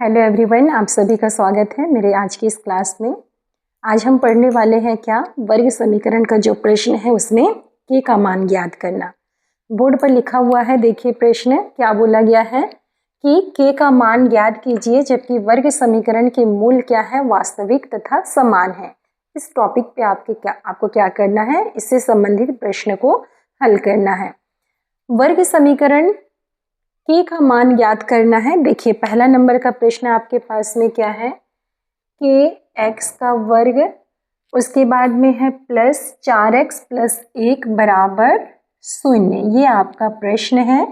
Hello everyone, आप सभी का स्वागत है मेरे आज की इस क्लास में। आज हम पढ़ने वाले हैं क्या, वर्ग समीकरण का जो प्रश्न है उसमें के का मान ज्ञात करना। बोर्ड पर लिखा हुआ है, देखिए प्रश्न क्या बोला गया है कि के का मान ज्ञात कीजिए जबकि वर्ग समीकरण के मूल क्या है, वास्तविक तथा समान है। इस टॉपिक पे आपको क्या करना है, इससे संबंधित प्रश्न को हल करना है। वर्ग समीकरण के का मान ज्ञात करना है। देखिए पहला नंबर का प्रश्न आपके पास में क्या है, के एक्स का वर्ग, उसके बाद में है प्लस 4x प्लस 1 बराबर 0। ये आपका प्रश्न है।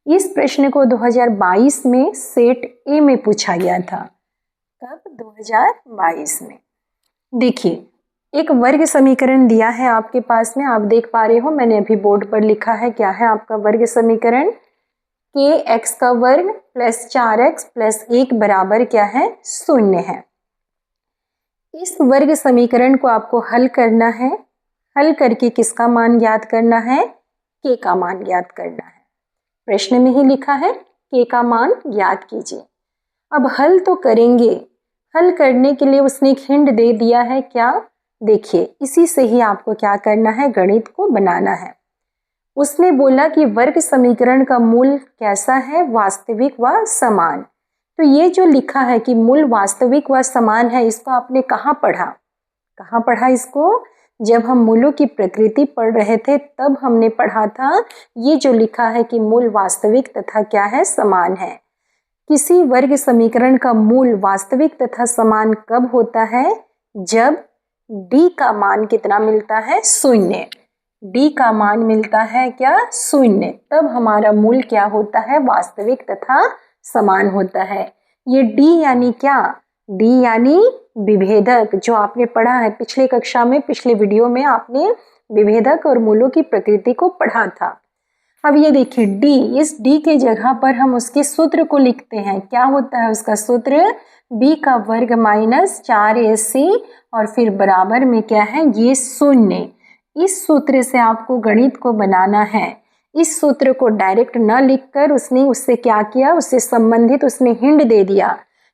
इस प्रश्न को 2022 में सेट ए में पूछा गया था। कब? 2022 में। देखिए एक वर्ग समीकरण दिया है आपके पास में, आप देख पा रहे हो, मैंने अभी बोर्ड पर लिखा है। क्या है आपका वर्ग समीकरण? के एक्स का वर्ग प्लस 4x प्लस 1 बराबर क्या है, 0 है। इस वर्ग समीकरण को आपको हल करना है। हल करके किसका मान ज्ञात करना है? के का मान ज्ञात करना है। प्रश्न में ही लिखा है के का मान ज्ञात कीजिए। अब हल तो करेंगे, हल करने के लिए उसने एक हिंट दे दिया है। क्या? देखिए इसी से ही आपको क्या करना है, गणित को बनाना है। उसने बोला कि वर्ग समीकरण का मूल कैसा है, वास्तविक व समान। तो ये जो लिखा है कि मूल वास्तविक व समान है, इसको आपने कहाँ पढ़ा? कहाँ पढ़ा इसको? जब हम मूलों की प्रकृति पढ़ रहे थे तब हमने पढ़ा था। ये जो लिखा है कि मूल वास्तविक तथा क्या है, समान है। किसी वर्ग समीकरण का मूल वास्तविक तथा समान कब होता है? जब d का मान कितना मिलता है, 0। d का मान मिलता है क्या, 0। तब हमारा मूल क्या होता है, वास्तविक तथा समान होता है। ये d यानी क्या? d यानी विभेदक, जो आपने पढ़ा है पिछले कक्षा में, पिछले वीडियो में आपने विभेदक और मूलों की प्रकृति को पढ़ा था। अब ये देखिए d, इस d के जगह पर हम उसके सूत्र को लिखते हैं। क्या होता है उसका सूत्र? b का वर्ग माइनस 4ac और फिर बराबर में क्या है, ये 0। इस सूत्र से आपको गणित को बनाना है। इस सूत्र को डायरेक्ट न लिखकर उसने उससे क्या किया, उससे संबंधित उसने हिंट दे दिया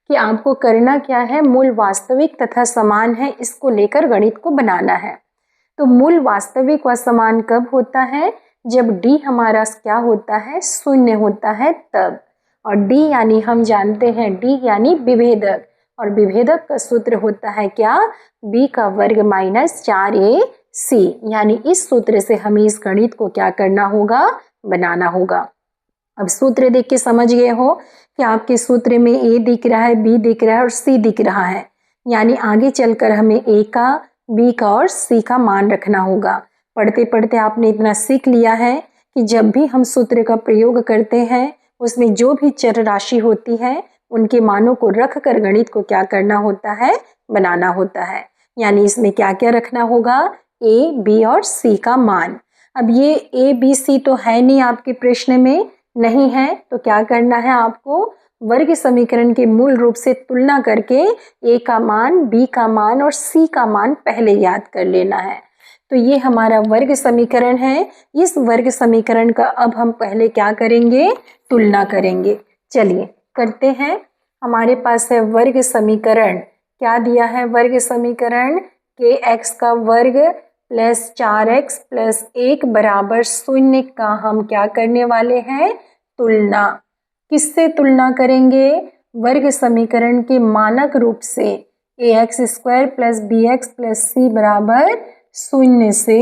कि आपको करना क्या है, मूल वास्तविक तथा समान है, इसको लेकर गणित को बनाना है। तो मूल वास्तविक व समान कब होता है? जब d हमारा क्या होता है, 0 होता है तब। और d यानी हम जानते हैं, d यानी विभेदक, और विभेदक का सूत्र होता है क्या, b का वर्ग माइनस 4ac। यानी इस सूत्र से हमें इस गणित को क्या करना होगा, बनाना होगा। अब सूत्र देख के समझ गए हो कि आपके सूत्र में a दिख रहा है, b दिख रहा है और c दिख रहा है। यानी आगे चलकर हमें a का, b का और c का मान रखना होगा। पढ़ते पढ़ते आपने इतना सीख लिया है कि जब भी हम सूत्र का प्रयोग करते हैं उसमें जो भी चर राशि होती है उनके मानों को रख कर गणित को क्या करना होता है, बनाना होता है। यानी इसमें क्या क्या रखना होगा, a, b और c का मान। अब ये a, b, c तो है नहीं आपके प्रश्न में, नहीं है, तो क्या करना है आपको, वर्ग समीकरण के मूल रूप से तुलना करके a का मान, b का मान और c का मान पहले याद कर लेना है। तो ये हमारा वर्ग समीकरण है। इस वर्ग समीकरण का अब हम पहले क्या करेंगे, तुलना करेंगे। चलिए करते हैं। हमारे पास है वर्ग समीकरण। क्या दिया है वर्ग समीकरण? के एक्स का वर्ग प्लस 4x प्लस 1 बराबर 0 का हम क्या करने वाले हैं, तुलना। किससे तुलना करेंगे? वर्ग समीकरण के मानक रूप से ax² plus bx plus c बराबर 0 से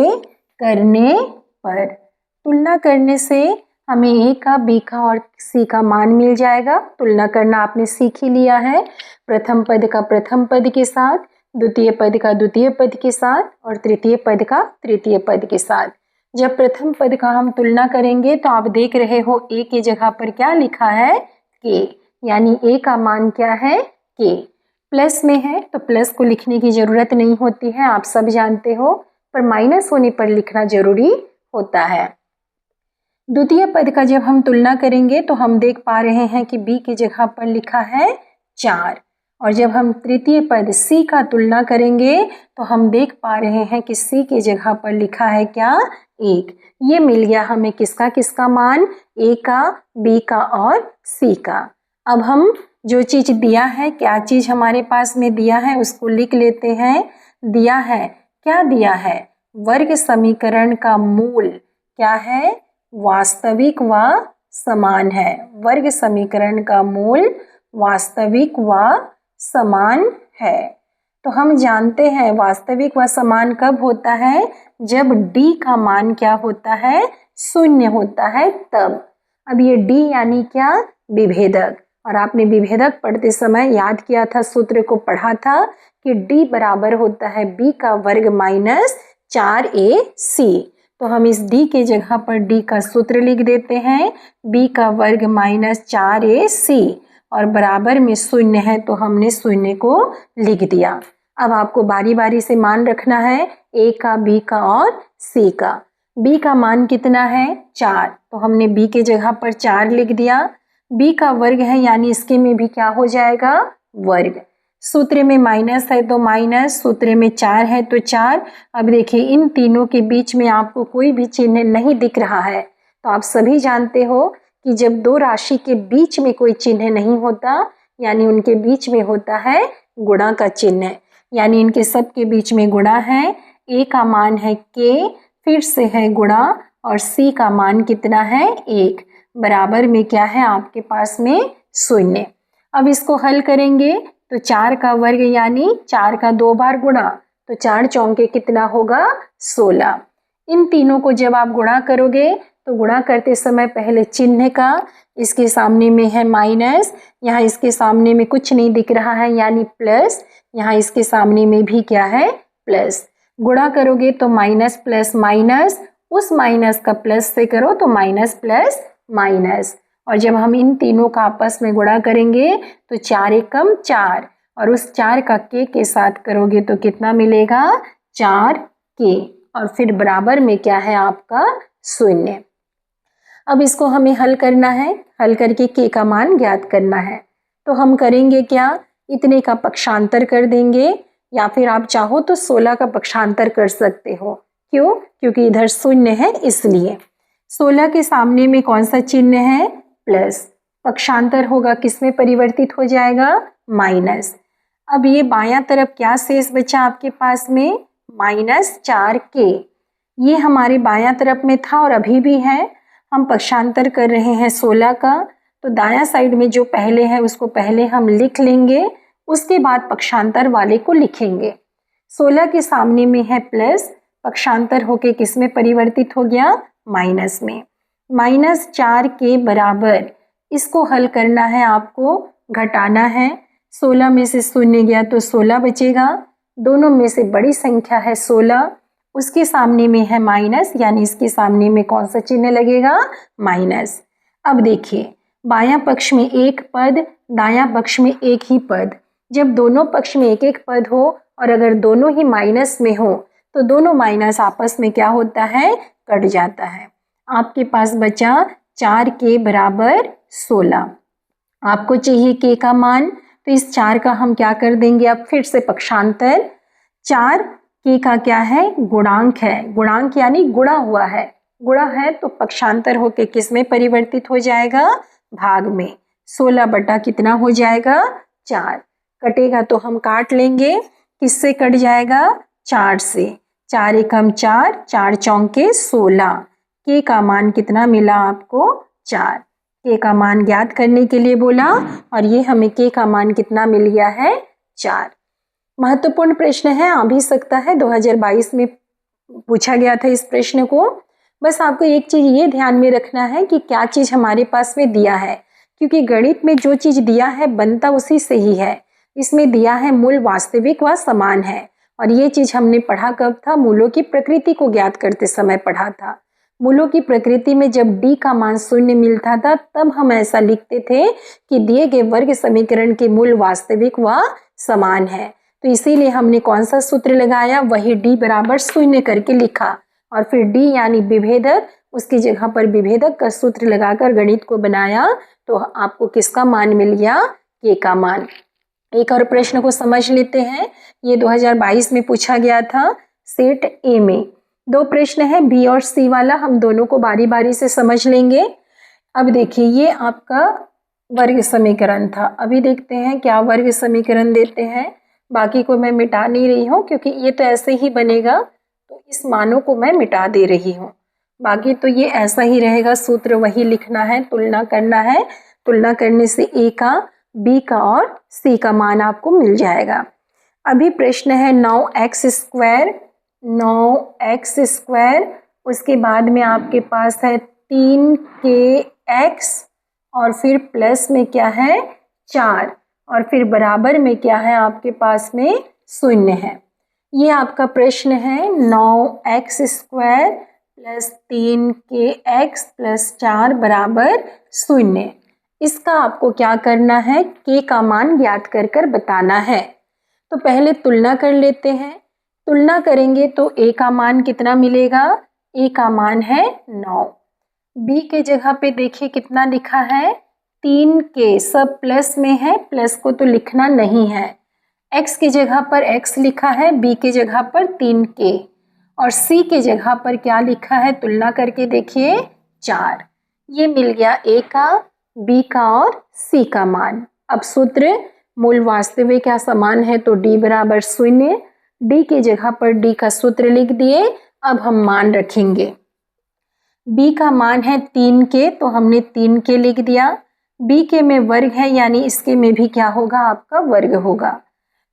करने पर। तुलना करने से हमें a का, b का और c का मान मिल जाएगा। तुलना करना आपने सीख ही लिया है, प्रथम पद का प्रथम पद के साथ, द्वितीय पद का द्वितीय पद के साथ और तृतीय पद का तृतीय पद के साथ। जब प्रथम पद का हम तुलना करेंगे तो आप देख रहे हो a की जगह पर क्या लिखा है, k, यानी a का मान क्या है, k। प्लस में है तो प्लस को लिखने की जरूरत नहीं होती है, आप सब जानते हो, पर माइनस होने पर लिखना जरूरी होता है। द्वितीय पद का जब हम तुलना करेंगे तो हम देख पा रहे हैं कि b की जगह पर लिखा है 4, और जब हम तृतीय पद c का तुलना करेंगे तो हम देख पा रहे हैं कि c की जगह पर लिखा है क्या, 1। ये मिल गया हमें किसका किसका मान, a का, b का और c का। अब हम जो चीज़ दिया है, क्या चीज़ हमारे पास में दिया है उसको लिख लेते हैं। दिया है, क्या दिया है? वर्ग समीकरण का मूल क्या है? वास्तविक व समान है। वर्ग समीकरण का मूल वास्तविक व समान है। तो हम जानते हैं वास्तविक व समान कब होता है? जब d का मान क्या होता है? शून्य होता है तब। अब ये d यानी क्या? विभेदक। और आपने विभेदक पढ़ते समय याद किया था, सूत्र को पढ़ा था कि d बराबर होता है b का वर्ग माइनस 4ac। तो हम इस d के जगह पर d का सूत्र लिख देते हैं, b का वर्ग माइनस 4ac, और बराबर में शून्य है तो हमने शून्य को लिख दिया। अब आपको बारी बारी से मान रखना है, a का, b का और c का। b का मान कितना है? 4, तो हमने b के जगह पर 4 लिख दिया। b का वर्ग है यानी इसके में भी क्या हो जाएगा? वर्ग। सूत्र में माइनस है तो माइनस, सूत्र में 4 है तो 4। अब देखिए इन तीनों के बीच में आपको कोई भी चिन्ह नहीं दिख रहा है, तो आप सभी जानते हो कि जब दो राशि के बीच में कोई चिन्ह नहीं होता यानी उनके बीच में होता है गुणा का चिन्ह, यानी इनके सब के बीच में गुणा है। a का मान है k, फिर से है गुणा, और c का मान कितना है? 1, बराबर में क्या है आपके पास में? शून्य। अब इसको हल करेंगे तो 4 का वर्ग यानी 4 का 2 बार गुणा, तो 4 चौके कितना होगा? 16। इन तीनों को जब आप गुणा करोगे तो गुणा करते समय पहले चिन्ह का, इसके सामने में है माइनस, यहाँ इसके सामने में कुछ नहीं दिख रहा है यानी प्लस, यहाँ इसके सामने में भी क्या है? प्लस। गुणा करोगे तो माइनस प्लस माइनस, उस माइनस का प्लस से करो तो माइनस प्लस माइनस, और जब हम इन तीनों का आपस में गुणा करेंगे तो 4 एकम 4, और उस 4 का के साथ करोगे तो कितना मिलेगा? 4k, और फिर बराबर में क्या है आपका? शून्य। अब इसको हमें हल करना है, हल करके k का मान ज्ञात करना है। तो हम करेंगे क्या? इतने का पक्षांतर कर देंगे, या फिर आप चाहो तो 16 का पक्षांतर कर सकते हो। क्यों? क्योंकि इधर शून्य है इसलिए। 16 के सामने में कौन सा चिन्ह है? प्लस। पक्षांतर होगा किस में परिवर्तित हो जाएगा? माइनस। अब ये बायां तरफ क्या शेष बचा आपके पास में? Minus 4k। ये हमारे बायां तरफ में था और अभी भी है। हम पक्षांतर कर रहे हैं 16 का, तो दायां साइड में जो पहले है उसको पहले हम लिख लेंगे, उसके बाद पक्षांतर वाले को लिखेंगे। 16 के सामने में है प्लस, पक्षांतर होके किस में परिवर्तित हो गया? माइनस में। माइनस 4k बराबर, इसको हल करना है आपको, घटाना है। 16 में से शून्य गया तो 16 बचेगा, दोनों में से बड़ी संख्या है 16, उसके सामने में है माइनस, यानी इसके सामने में कौन सा चिन्ह लगेगा? माइनस। अब देखिए बायां पक्ष में एक पद, दायां पक्ष में एक ही पद। जब दोनों पक्ष में एक एक पद हो और अगर दोनों ही माइनस में हो तो दोनों माइनस आपस में क्या होता है? कट जाता है। आपके पास बचा 4k बराबर 16। आपको चाहिए k का मान, तो इस 4 का हम क्या कर देंगे? अब फिर से पक्षांतर। 4k का क्या है? गुणांक है। गुणांक यानी गुणा हुआ है, गुणा है तो पक्षांतर होके किस में परिवर्तित हो जाएगा? भाग में। 16 बटा कितना हो जाएगा? 4। कटेगा तो हम काट लेंगे, किससे कट जाएगा? 4 से। 4 एकम 4, 4 चौके 16। k का मान कितना मिला आपको? 4। k का मान ज्ञात करने के लिए बोला, और ये हमें k का मान कितना मिल गया है? 4। महत्वपूर्ण प्रश्न है, आ भी सकता है, 2022 में पूछा गया था इस प्रश्न को। बस आपको एक चीज ये ध्यान में रखना है कि क्या चीज हमारे पास में दिया है, क्योंकि गणित में जो चीज दिया है बनता उसी से ही है। इसमें दिया है मूल वास्तविक व समान है, और ये चीज हमने पढ़ा कब था? मूलों की प्रकृति को ज्ञात करते समय पढ़ा था। मूलों की प्रकृति में जब d का मान शून्य मिलता था तब हम ऐसा लिखते थे कि दिए गए वर्ग समीकरण के मूल वास्तविक व समान है। तो इसीलिए हमने कौन सा सूत्र लगाया? वही d बराबर शून्य करके लिखा, और फिर d यानी विभेदक, उसकी जगह पर विभेदक का सूत्र लगाकर गणित को बनाया, तो आपको किसका मान मिल गया? k का मान। एक और प्रश्न को समझ लेते हैं, ये 2022 में पूछा गया था सेट ए में। 2 प्रश्न है बी और सी वाला, हम दोनों को बारी बारी से समझ लेंगे। अब देखिए ये आपका वर्ग समीकरण था। अभी देखते हैं क्या वर्ग समीकरण देते हैं। बाकी को मैं मिटा नहीं रही हूँ क्योंकि ये तो ऐसे ही बनेगा, तो इस मानों को मैं मिटा दे रही हूँ। बाकी तो ये ऐसा ही रहेगा, सूत्र वही लिखना है, तुलना करना है। तुलना करने से ए का, बी का और सी का मान आपको मिल जाएगा। अभी प्रश्न है 9x स्क्वायर, 9x स्क्वायर, उसके बाद में आपके पास है 3kx और फिर प्लस में क्या है 4 और फिर बराबर में क्या है आपके पास में 0 है। ये आपका प्रश्न है 9x square plus 3kx plus 4 बराबर 0। इसका आपको क्या करना है, k का मान ज्ञात कर कर बताना है। तो पहले तुलना कर लेते हैं। तुलना करेंगे तो a का मान कितना मिलेगा, a का मान है 9। b के जगह पे देखिए कितना लिखा है 3k, सब प्लस में है, प्लस को तो लिखना नहीं है। x की जगह पर x लिखा है, b की जगह पर 3k और c के जगह पर क्या लिखा है, तुलना करके देखिए 4। ये मिल गया a का, b का और c का मान। अब सूत्र मूल वास्तविक या समान है तो d बराबर 0, d की जगह पर d का सूत्र लिख दिए। अब हम मान रखेंगे, b का मान है 3k तो हमने 3k लिख दिया। b के में वर्ग है यानी इसके में भी क्या होगा, आपका वर्ग होगा।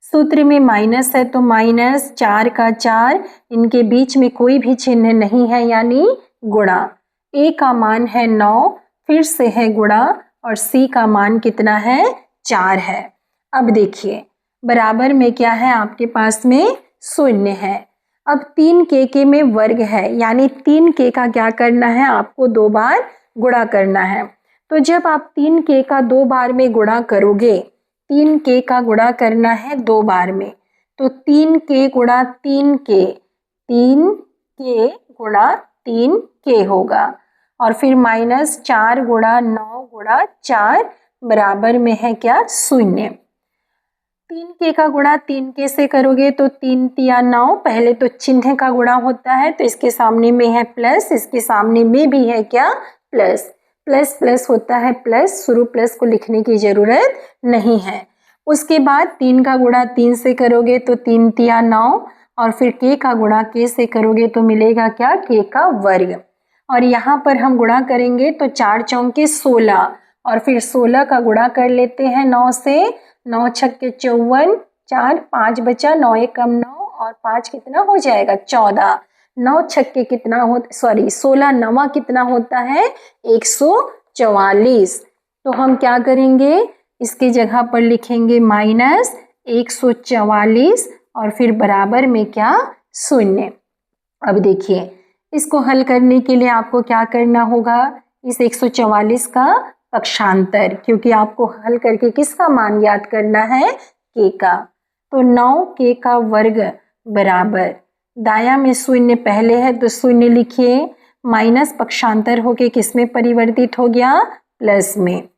सूत्र में माइनस है तो माइनस, 4 का 4, इनके बीच में कोई भी चिन्ह नहीं है यानी गुणा। a का मान है 9, फिर से है गुणा और c का मान कितना है 4 है। अब देखिए बराबर में क्या है आपके पास में 0 है। अब 3k के में वर्ग है यानी 3k का क्या करना है, आपको 2 बार गुणा करना है। तो जब आप 3k का 2 बार में गुणा करोगे, 3k का गुणा करना है 2 बार में, तो 3k गुणा 3k, 3k गुणा 3k होगा और फिर माइनस 4 गुणा 9 गुणा 4 बराबर में है क्या 0। 3k का गुणा 3k से करोगे तो 3 तिया 9, पहले तो चिन्ह का गुणा होता है तो इसके सामने में है प्लस, इसके सामने में भी है क्या प्लस, प्लस प्लस होता है प्लस, शुरू प्लस को लिखने की जरूरत नहीं है। उसके बाद 3 का गुणा 3 से करोगे तो 3 तिया 9 और फिर k का गुणा k से करोगे तो मिलेगा क्या, k का वर्ग। और यहाँ पर हम गुणा करेंगे तो 4 चौके 16 और फिर 16 का गुणा कर लेते हैं 9 से, 9 छक्के 54, 4 5 बचा, 9 एक कम 9 और 5 कितना हो जाएगा 14। 9 छक्के कितना हो, सॉरी 16 नवा कितना होता है 144। तो हम क्या करेंगे, इसके जगह पर लिखेंगे माइनस 144 और फिर बराबर में क्या 0। अब देखिए इसको हल करने के लिए आपको क्या करना होगा, इस 144 का पक्षांतर, क्योंकि आपको हल करके किसका मान याद करना है k का। तो 9k का वर्ग बराबर, दाया में 0 पहले है तो 0 लिखिए, माइनस पक्षांतर होके किस में परिवर्तित हो गया प्लस में।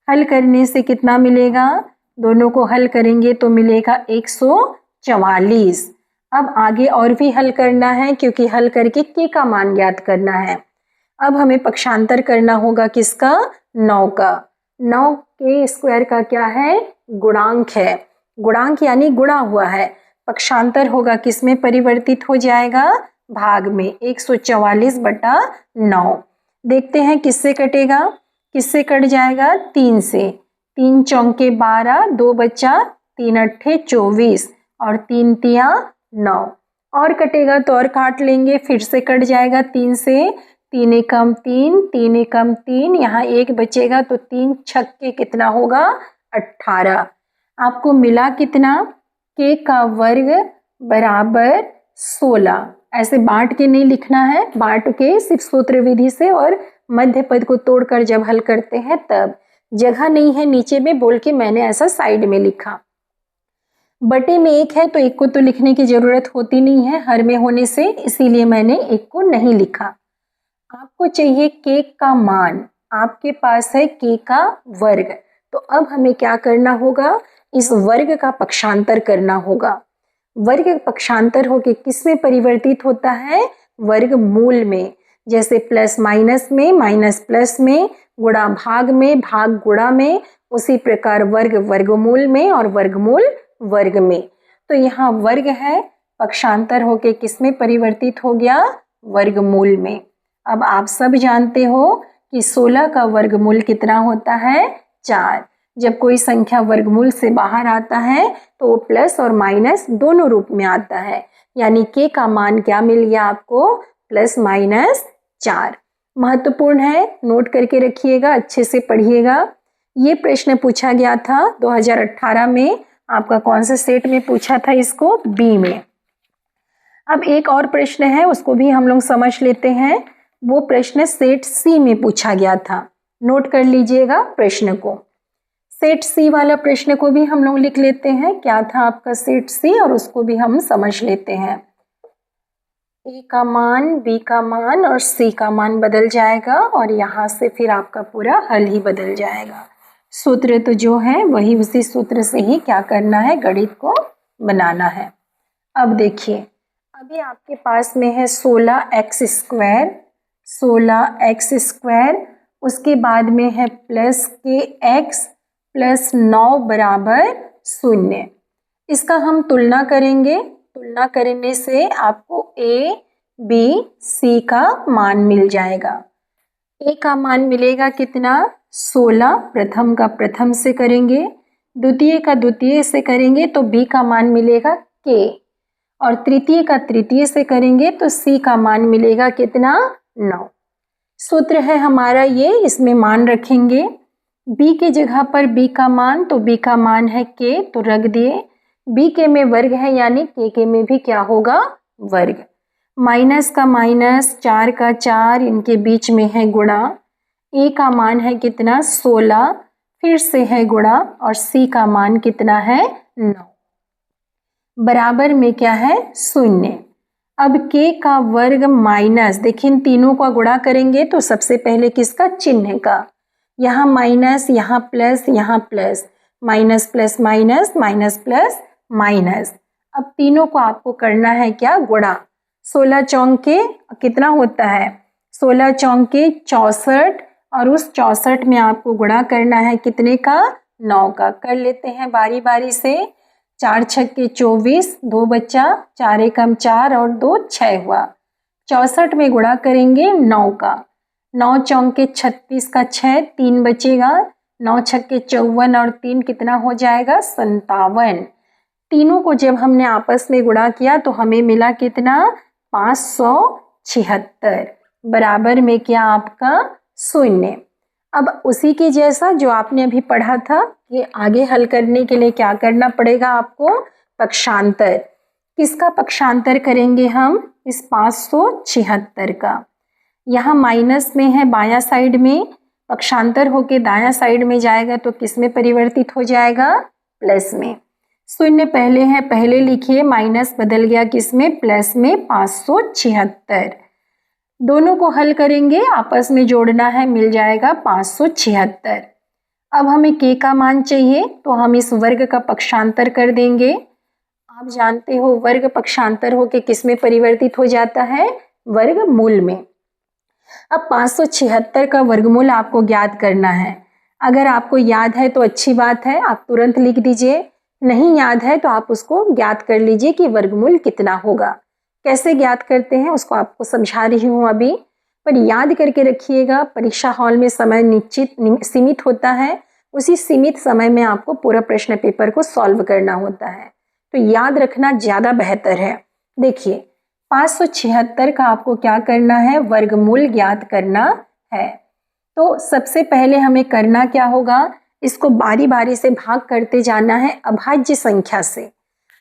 हल करने से कितना मिलेगा, दोनों को हल करेंगे तो मिलेगा 144। अब आगे और भी हल करना है क्योंकि हल करके k का मान ज्ञात करना है। अब हमें पक्षांतर करना होगा किसका, 9 का। 9k स्क्वायर का क्या है, गुणांक है, गुणांक यानी गुणा हुआ है। पक्षांतर होगा किस में परिवर्तित हो जाएगा, भाग में, 144 बटा 9। देखते हैं किससे कटेगा, किससे कट जाएगा 3 से, 3 चौके 12, 2 बचा, 3 अट्ठे 24 और 3 तिया 9 और कटेगा तो और काट लेंगे, फिर से कट जाएगा 3 से, 3 एकम 3, 3 एकम 3, यहाँ 1 बचेगा तो 3 छक्के कितना होगा 18। आपको मिला कितना, k का वर्ग बराबर 16। ऐसे बांट के नहीं लिखना है, बांट के सिर्फ सूत्र विधि से और मध्य पद को तोड़कर जब हल करते हैं तब। जगह नहीं है नीचे में बोल के मैंने ऐसा साइड में लिखा। बटे में 1 है तो 1 को तो लिखने की जरूरत होती नहीं है हर में होने से, इसीलिए मैंने 1 को नहीं लिखा। आपको चाहिए k का मान, आपके पास है k का वर्ग, तो अब हमें क्या करना होगा, इस वर्ग का पक्षांतर करना होगा। वर्ग पक्षांतर होके किस में परिवर्तित होता है, वर्गमूल में। जैसे प्लस माइनस में, माइनस प्लस में, गुणा भाग में, भाग गुणा में, उसी प्रकार वर्ग वर्गमूल में और वर्गमूल वर्ग में। तो यहाँ वर्ग है, पक्षांतर होके किस में परिवर्तित हो गया? वर्गमूल में। अब आप सब जानते हो कि 16 का वर्गमूल कितना होता है? 4। जब कोई संख्या वर्गमूल से बाहर आता है तो वो प्लस और माइनस दोनों रूप में आता है, यानी के का मान क्या मिल गया आपको? Plus minus 4। महत्वपूर्ण है, नोट करके रखिएगा, अच्छे से पढ़िएगा। ये प्रश्न पूछा गया था 2018 में। आपका कौन सा सेट में पूछा था इसको? बी में। अब एक और प्रश्न है, उसको भी हम लोग समझ लेते हैं। वो प्रश्न सेट सी में पूछा गया था। नोट कर लीजिएगा प्रश्न को। सेट सी वाला प्रश्न को भी हम लोग लिख लेते हैं। क्या था आपका सेट सी, और उसको भी हम समझ लेते हैं। ए का मान, बी का मान और सी का मान बदल जाएगा और यहाँ से फिर आपका पूरा हल ही बदल जाएगा। सूत्र तो जो है वही, उसी सूत्र से ही क्या करना है? गणित को बनाना है। अब देखिए, अभी आपके पास में है 16x स्क्वायर, 16x स्क्वायर, उसके बाद में है प्लस के x प्लस 9 बराबर 0। इसका हम तुलना करेंगे। तुलना करने से आपको a, b, c का मान मिल जाएगा। a का मान मिलेगा कितना? 16। प्रथम का प्रथम से करेंगे, द्वितीय का द्वितीय से करेंगे तो b का मान मिलेगा k, और तृतीय का तृतीय से करेंगे तो c का मान मिलेगा कितना? 9। सूत्र है हमारा ये, इसमें मान रखेंगे। b के जगह पर b का मान, तो b का मान है k, तो रख दिए। b के में वर्ग है, यानी k के में भी क्या होगा? वर्ग। माइनस का माइनस, 4 का 4, इनके बीच में है गुणा। a का मान है कितना? 16, फिर से है गुणा, और c का मान कितना है? 9। बराबर में क्या है? 0। अब k का वर्ग माइनस, देखिए इन तीनों का गुणा करेंगे तो सबसे पहले किसका? चिन्ह का। यहाँ माइनस, यहाँ प्लस, यहाँ plus, minus plus minus, minus plus minus. अब तीनों को आपको करना है क्या? गुणा। 16 चौके कितना होता है? 16 चौके 64, और उस 64 में आपको गुणा करना है कितने का? 9 का। कर लेते हैं बारी बारी से। 4 छक्के 24, 2 बचा, 4 एकम 4 और 2 6 हुआ। 64 में गुणा करेंगे 9 का। 9 चौके 36 का 6, 3 बचेगा। 9 छक्के 54 और 3 कितना हो जाएगा? 57। तीनों को जब हमने आपस में गुणा किया तो हमें मिला कितना? 576। बराबर में क्या आपका? 0। अब उसी के जैसा जो आपने अभी पढ़ा था कि आगे हल करने के लिए क्या करना पड़ेगा आपको? पक्षांतर। किसका पक्षांतर करेंगे हम? इस 576 का। यहाँ माइनस में है बायां साइड में, पक्षांतर होके दायां साइड में जाएगा तो किस में परिवर्तित हो जाएगा? प्लस में। 0 पहले है, पहले लिखिए, माइनस बदल गया किस में? प्लस में। 576। दोनों को हल करेंगे, आपस में जोड़ना है, मिल जाएगा 576। अब हमें k का मान चाहिए तो हम इस वर्ग का पक्षांतर कर देंगे। आप जानते हो वर्ग पक्षांतर होके किस में परिवर्तित हो जाता है? वर्गमूल में। अब 576 का वर्गमूल आपको ज्ञात करना है। अगर आपको याद है तो अच्छी बात है, आप तुरंत लिख दीजिए। नहीं याद है तो आप उसको ज्ञात कर लीजिए कि वर्गमूल कितना होगा। कैसे ज्ञात करते हैं उसको आपको समझा रही हूँ अभी, पर याद करके रखिएगा। परीक्षा हॉल में समय निश्चित सीमित होता है, उसी सीमित समय में आपको पूरा प्रश्न पेपर को सॉल्व करना होता है, तो याद रखना ज़्यादा बेहतर है। देखिए 576 का आपको क्या करना है? वर्गमूल ज्ञात करना है। तो सबसे पहले हमें करना क्या होगा? इसको बारी बारी से भाग करते जाना है अभाज्य संख्या से।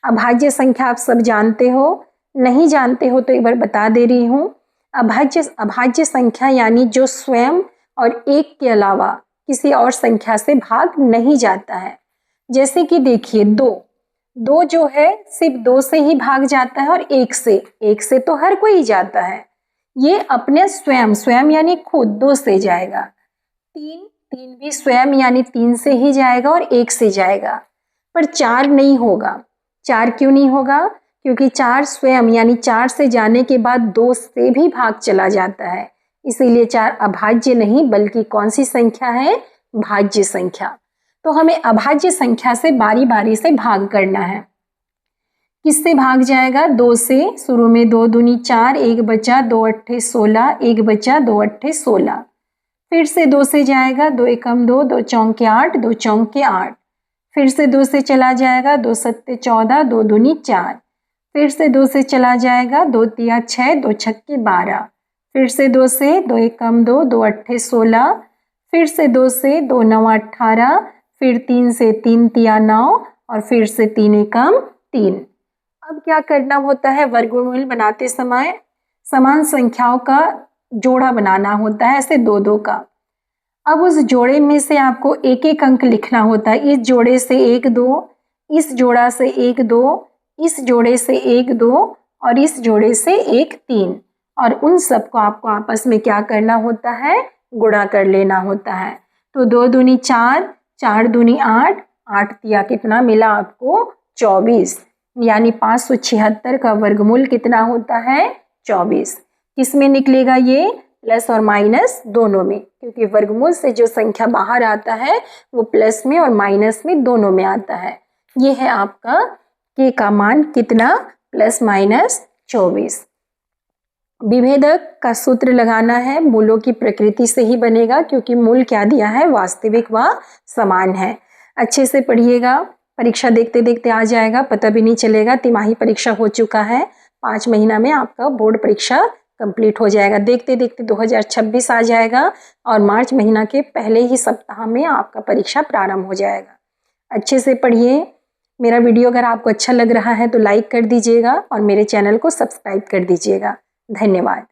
अभाज्य संख्या आप सब जानते हो, नहीं जानते हो तो एक बार बता दे रही हूँ। अभाज्य संख्या यानी जो स्वयं और एक के अलावा किसी और संख्या से भाग नहीं जाता है। जैसे कि देखिए 2 जो है सिर्फ 2 से ही भाग जाता है, और 1 से तो हर कोई जाता है। ये अपने स्वयं यानी खुद 2 से जाएगा। 3 भी स्वयं यानी 3 से ही जाएगा और 1 से जाएगा, पर 4 नहीं होगा। 4 क्यों नहीं होगा? क्योंकि 4 स्वयं यानी 4 से जाने के बाद 2 से भी भाग चला जाता है, इसीलिए 4 अभाज्य नहीं बल्कि कौन सी संख्या है, भाज्य संख्या। तो हमें अभाज्य संख्या से बारी बारी से भाग करना है। किससे भाग जाएगा? 2 से। शुरू में 2 दूनी 4, 1 बचा, 2 अट्ठे 16, 1 बचा, 2 अट्ठे 16। फिर से 2 से जाएगा, 2 एकम 2, 2 चौके 8, 2 चौके 8। फिर से 2 से चला जाएगा, 2 सत्ते 14, 2 दूनी 4। फिर से 2 से चला जाएगा, 2 तिया 6, 2 छक्के 12। फिर से 2 से, 2 एकम 2, 2 अट्ठे 16। फिर से 2 से, 2 नौ 18। फिर 3 से, 3 तिया 9 और फिर से 3 एकम 3। अब क्या करना होता है? वर्गमूल बनाते समय समान संख्याओं का जोड़ा बनाना होता है, ऐसे 2-2 का। अब उस जोड़े में से आपको एक एक अंक लिखना होता है। इस जोड़े से 1 2, इस जोड़ा से 1 2, इस जोड़े से 1 2 और इस जोड़े से 1 3, और उन सबको आपको आपस में क्या करना होता है? गुणा कर लेना होता है। तो 2 दूनी 4, 4 दूनी 8, 8 तिया कितना मिला आपको? 24। यानी 576 का वर्गमूल कितना होता है? 24। किस में निकलेगा ये? प्लस और माइनस दोनों में, क्योंकि वर्गमूल से जो संख्या बाहर आता है वो प्लस में और माइनस में दोनों में आता है। ये है आपका के का मान कितना? Plus minus 24। विभेदक का सूत्र लगाना है, मूलों की प्रकृति से ही बनेगा, क्योंकि मूल क्या दिया है? वास्तविक व समान है। अच्छे से पढ़िएगा, परीक्षा देखते देखते आ जाएगा, पता भी नहीं चलेगा। तिमाही परीक्षा हो चुका है, 5 महीना में आपका बोर्ड परीक्षा कंप्लीट हो जाएगा। देखते देखते 2026 आ जाएगा और मार्च महीना के पहले ही सप्ताह में आपका परीक्षा प्रारंभ हो जाएगा। अच्छे से पढ़िए। मेरा वीडियो अगर आपको अच्छा लग रहा है तो लाइक कर दीजिएगा और मेरे चैनल को सब्सक्राइब कर दीजिएगा। धन्यवाद।